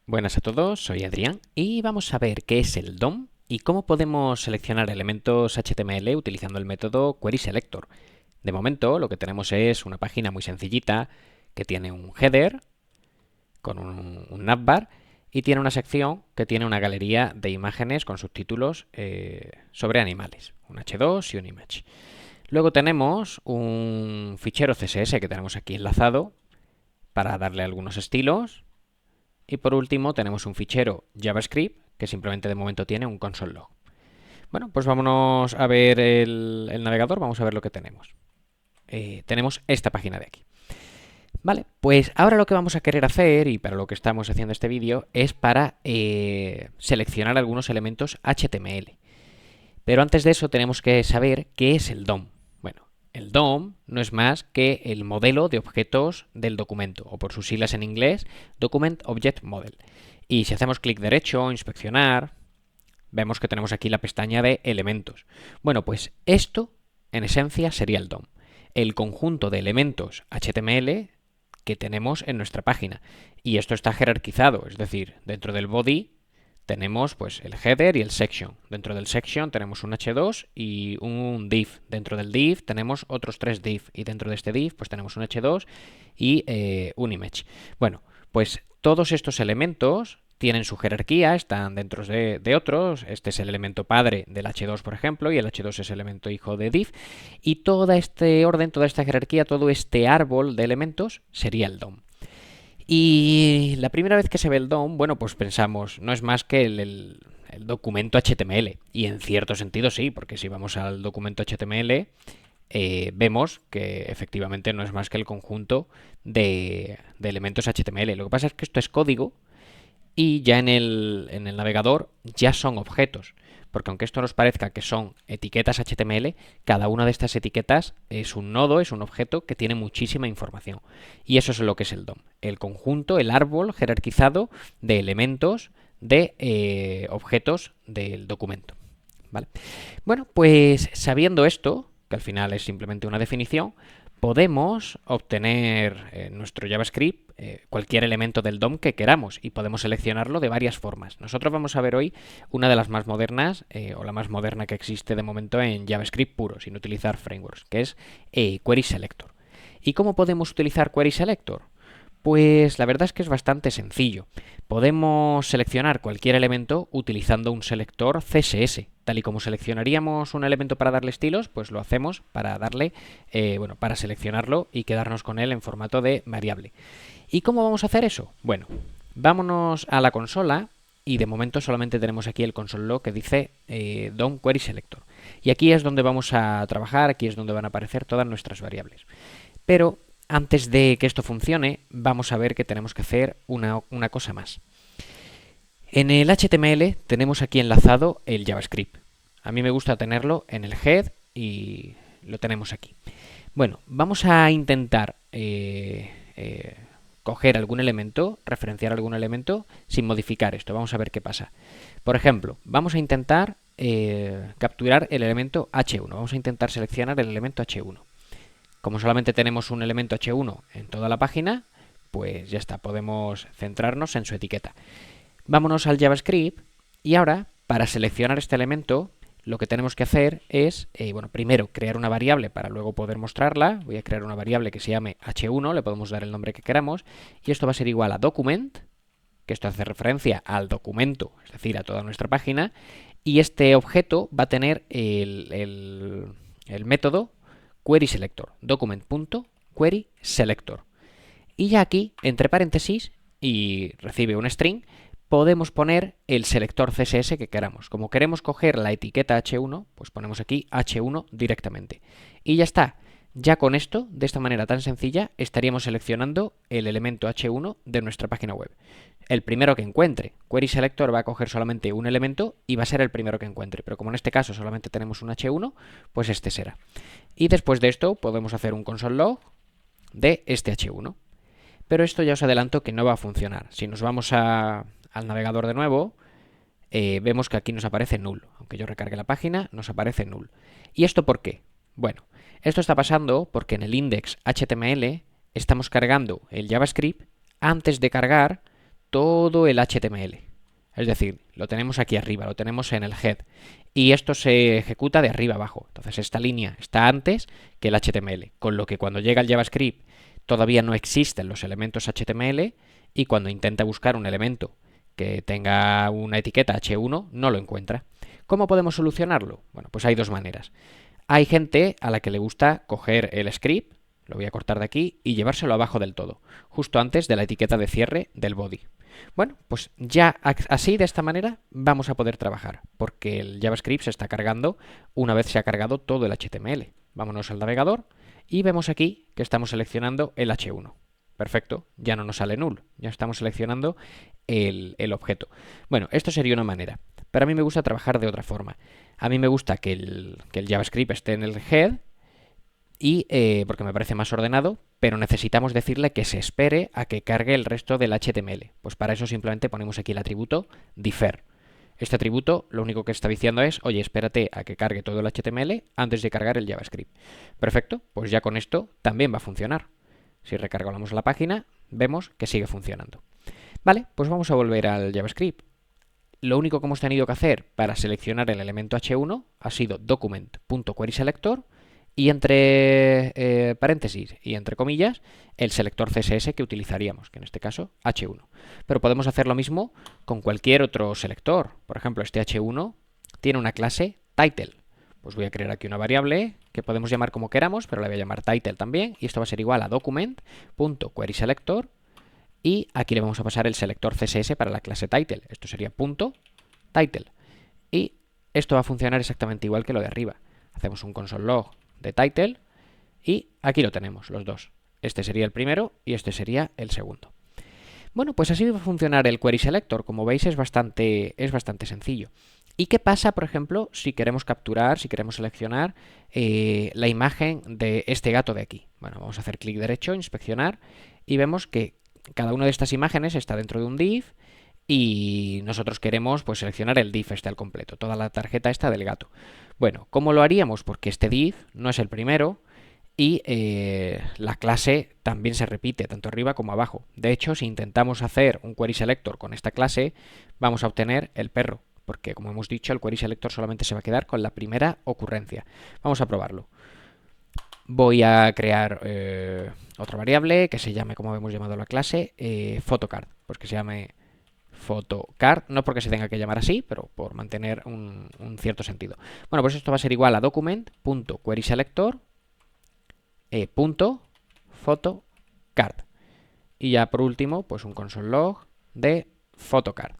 Buenas a todos, soy Adrián y vamos a ver qué es el DOM y cómo podemos seleccionar elementos HTML utilizando el método QuerySelector. De momento lo que tenemos es una página muy sencillita que tiene un header con un navbar y tiene una sección que tiene una galería de imágenes con subtítulos sobre animales, un H2 y un image. Luego tenemos un fichero CSS que tenemos aquí enlazado para darle algunos estilos. Y por último tenemos un fichero JavaScript que simplemente de momento tiene un console log. Bueno, pues vámonos a ver el navegador, vamos a ver lo que tenemos. Tenemos esta página de aquí. Vale, pues ahora lo que vamos a querer hacer, y para lo que estamos haciendo este vídeo, es para seleccionar algunos elementos HTML. Pero antes de eso tenemos que saber qué es el DOM. Bueno, el DOM no es más que el modelo de objetos del documento, o por sus siglas en inglés, Document Object Model. Y si hacemos clic derecho, inspeccionar, vemos que tenemos aquí la pestaña de elementos. Bueno, pues esto en esencia sería el DOM, el conjunto de elementos HTML que tenemos en nuestra página. Y esto está jerarquizado, es decir, dentro del body tenemos pues el header y el section. Dentro del section tenemos un h2 y un div. Dentro del div tenemos otros tres div. Y dentro de este div pues tenemos un h2 y un image. Bueno, pues todos estos elementos tienen su jerarquía, están dentro de otros. Este es el elemento padre del h2, por ejemplo, y el h2 es el elemento hijo de div. Y todo este orden, toda esta jerarquía, todo este árbol de elementos sería el DOM. Y la primera vez que se ve el DOM, bueno, pues pensamos, no es más que el documento HTML. Y en cierto sentido sí, porque si vamos al documento HTML, vemos que efectivamente no es más que el conjunto de elementos HTML. Lo que pasa es que esto es código y ya en el navegador ya son objetos. Porque aunque esto nos parezca que son etiquetas HTML, cada una de estas etiquetas es un nodo, es un objeto que tiene muchísima información. Y eso es lo que es el DOM, el conjunto, el árbol jerarquizado de elementos de objetos del documento. ¿Vale? Bueno, pues sabiendo esto, que al final es simplemente una definición, podemos obtener en nuestro JavaScript cualquier elemento del DOM que queramos y podemos seleccionarlo de varias formas. Nosotros vamos a ver hoy una de las más modernas o la más moderna que existe de momento en JavaScript puro, sin utilizar frameworks, que es QuerySelector. ¿Y cómo podemos utilizar QuerySelector? Pues la verdad es que es bastante sencillo. Podemos seleccionar cualquier elemento utilizando un selector CSS. Tal y como seleccionaríamos un elemento para darle estilos, pues lo hacemos para darle, bueno, para seleccionarlo y quedarnos con él en formato de variable. ¿Y cómo vamos a hacer eso? Bueno, vámonos a la consola y de momento solamente tenemos aquí el console log que dice DOM Query Selector. Y aquí es donde vamos a trabajar, aquí es donde van a aparecer todas nuestras variables. Pero antes de que esto funcione, vamos a ver que tenemos que hacer una cosa más. En el HTML tenemos aquí enlazado el JavaScript. A mí me gusta tenerlo en el head y lo tenemos aquí. Bueno, vamos a intentar coger algún elemento, referenciar algún elemento sin modificar esto. Vamos a ver qué pasa. Por ejemplo, vamos a intentar capturar el elemento H1. Vamos a intentar seleccionar el elemento H1. Como solamente tenemos un elemento H1 en toda la página, pues ya está, podemos centrarnos en su etiqueta. Vámonos al JavaScript y ahora, para seleccionar este elemento, lo que tenemos que hacer es, bueno, primero crear una variable para luego poder mostrarla. Voy a crear una variable que se llame h1, le podemos dar el nombre que queramos, y esto va a ser igual a document, que esto hace referencia al documento, es decir, a toda nuestra página, y este objeto va a tener el método QuerySelector, document.QuerySelector. Y ya aquí, entre paréntesis, y recibe un string, podemos poner el selector CSS que queramos. Como queremos coger la etiqueta h1, pues ponemos aquí h1 directamente. Y ya está. Ya con esto, de esta manera tan sencilla, estaríamos seleccionando el elemento h1 de nuestra página web. El primero que encuentre. QuerySelector va a coger solamente un elemento y va a ser el primero que encuentre. Pero como en este caso solamente tenemos un h1, pues este será. Y después de esto podemos hacer un console log de este h1. Pero esto ya os adelanto que no va a funcionar. Si nos vamos al navegador de nuevo, vemos que aquí nos aparece null. Aunque yo recargue la página, nos aparece null. ¿Y esto por qué? Bueno, esto está pasando porque en el index HTML estamos cargando el JavaScript antes de cargar todo el HTML. Es decir, lo tenemos aquí arriba, lo tenemos en el head. Y esto se ejecuta de arriba abajo. Entonces esta línea está antes que el HTML. Con lo que cuando llega el JavaScript todavía no existen los elementos HTML y cuando intenta buscar un elemento que tenga una etiqueta H1 no lo encuentra. ¿Cómo podemos solucionarlo? Bueno, pues hay dos maneras. Hay gente a la que le gusta coger el script, lo voy a cortar de aquí, y llevárselo abajo del todo, justo antes de la etiqueta de cierre del body. Bueno, pues ya así, de esta manera, vamos a poder trabajar, porque el JavaScript se está cargando una vez se ha cargado todo el HTML. Vámonos al navegador y vemos aquí que estamos seleccionando el H1. Perfecto, ya no nos sale null, ya estamos seleccionando el objeto. Bueno, esto sería una manera, pero a mí me gusta trabajar de otra forma. A mí me gusta que el JavaScript esté en el head y porque me parece más ordenado, pero necesitamos decirle que se espere a que cargue el resto del HTML. Pues para eso simplemente ponemos aquí el atributo defer. Este atributo lo único que está diciendo es, oye, espérate a que cargue todo el HTML antes de cargar el JavaScript. Perfecto, pues ya con esto también va a funcionar. Si recargamos la página, vemos que sigue funcionando. Vale, pues vamos a volver al JavaScript. Lo único que hemos tenido que hacer para seleccionar el elemento H1 ha sido document.querySelector y entre paréntesis y entre comillas el selector CSS que utilizaríamos, que en este caso H1. Pero podemos hacer lo mismo con cualquier otro selector. Por ejemplo, este H1 tiene una clase title. Pues voy a crear aquí una variable que podemos llamar como queramos, pero la voy a llamar title también, y esto va a ser igual a document.querySelector, y aquí le vamos a pasar el selector CSS para la clase title. Esto sería .title. Y esto va a funcionar exactamente igual que lo de arriba. Hacemos un console log de title y aquí lo tenemos, los dos. Este sería el primero y este sería el segundo. Bueno, pues así va a funcionar el Query Selector. Como veis es bastante sencillo. ¿Y qué pasa, por ejemplo, si queremos capturar, si queremos seleccionar la imagen de este gato de aquí? Bueno, vamos a hacer clic derecho, inspeccionar, y vemos que cada una de estas imágenes está dentro de un div y nosotros queremos pues seleccionar el div este al completo, toda la tarjeta esta del gato. Bueno, ¿cómo lo haríamos? Porque este div no es el primero y la clase también se repite tanto arriba como abajo. De hecho, si intentamos hacer un query selector con esta clase, vamos a obtener el perro, porque como hemos dicho, el query selector solamente se va a quedar con la primera ocurrencia. Vamos a probarlo. Voy a crear otra variable que se llame, como hemos llamado la clase, photocard, pues que se llame photocard, no porque se tenga que llamar así, pero por mantener un cierto sentido. Bueno, pues esto va a ser igual a document.querySelector .photocard. Y ya por último, pues un console log de photocard.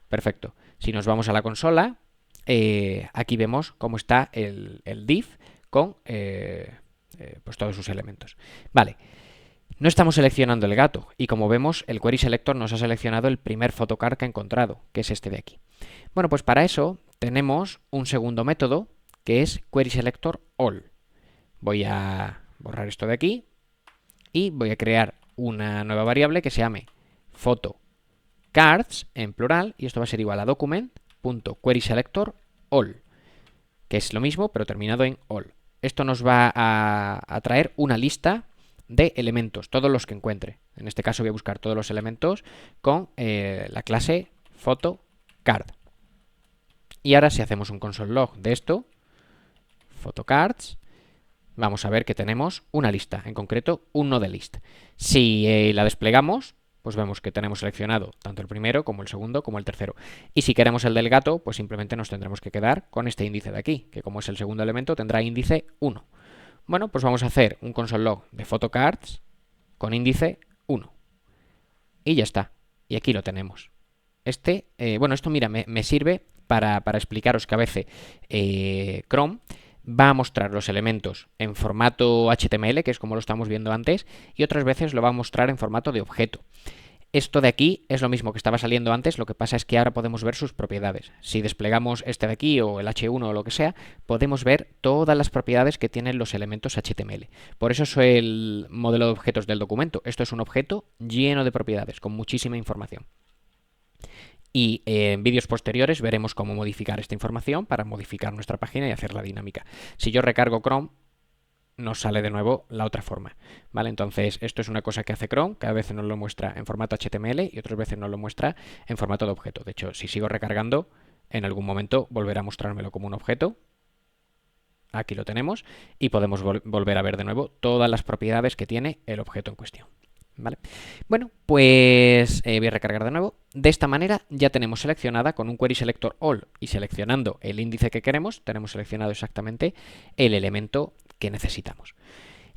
Perfecto. Si nos vamos a la consola, aquí vemos cómo está el div con pues todos sus elementos. Vale. No estamos seleccionando el gato y como vemos el query selector nos ha seleccionado el primer photocard que ha encontrado, que es este de aquí. Bueno, pues para eso tenemos un segundo método que es query selector all. Voy a borrar esto de aquí y voy a crear una nueva variable que se llame photocards en plural y esto va a ser igual a document.querySelector all, que es lo mismo pero terminado en all. Esto nos va a traer una lista de elementos, todos los que encuentre. En este caso voy a buscar todos los elementos con la clase photocard. Y ahora si hacemos un console log de esto, photocards, vamos a ver que tenemos una lista, en concreto un nodelist. Si la desplegamos, pues vemos que tenemos seleccionado tanto el primero como el segundo como el tercero. Y si queremos el del gato, pues simplemente nos tendremos que quedar con este índice de aquí, que como es el segundo elemento tendrá índice 1. Bueno, pues vamos a hacer un console log de photocards con índice 1. Y ya está. Y aquí lo tenemos. Bueno, esto mira, me sirve para explicaros que a veces Chrome va a mostrar los elementos en formato HTML, que es como lo estamos viendo antes, y otras veces lo va a mostrar en formato de objeto. Esto de aquí es lo mismo que estaba saliendo antes, lo que pasa es que ahora podemos ver sus propiedades. Si desplegamos este de aquí o el H1 o lo que sea, podemos ver todas las propiedades que tienen los elementos HTML. Por eso es el modelo de objetos del documento. Esto es un objeto lleno de propiedades, con muchísima información. Y en vídeos posteriores veremos cómo modificar esta información para modificar nuestra página y hacerla dinámica. Si yo recargo Chrome, nos sale de nuevo la otra forma, ¿vale? Entonces, esto es una cosa que hace Chrome, cada vez nos lo muestra en formato HTML y otras veces nos lo muestra en formato de objeto. De hecho, si sigo recargando, en algún momento volverá a mostrármelo como un objeto. Aquí lo tenemos y podemos volver a ver de nuevo todas las propiedades que tiene el objeto en cuestión. ¿Vale? Bueno, pues voy a recargar de nuevo. De esta manera ya tenemos seleccionada con un Query Selector All y seleccionando el índice que queremos, tenemos seleccionado exactamente el elemento que necesitamos.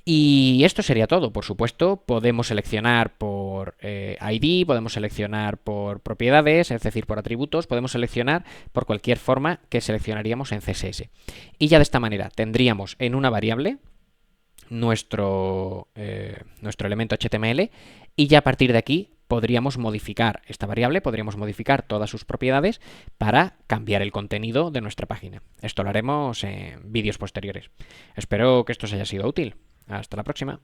Y esto sería todo. Por supuesto, podemos seleccionar por ID, podemos seleccionar por propiedades, es decir, por atributos, podemos seleccionar por cualquier forma que seleccionaríamos en CSS. Y ya de esta manera tendríamos en una variable nuestro elemento HTML y ya a partir de aquí podríamos modificar esta variable, podríamos modificar todas sus propiedades para cambiar el contenido de nuestra página. Esto lo haremos en vídeos posteriores. Espero que esto os haya sido útil. Hasta la próxima.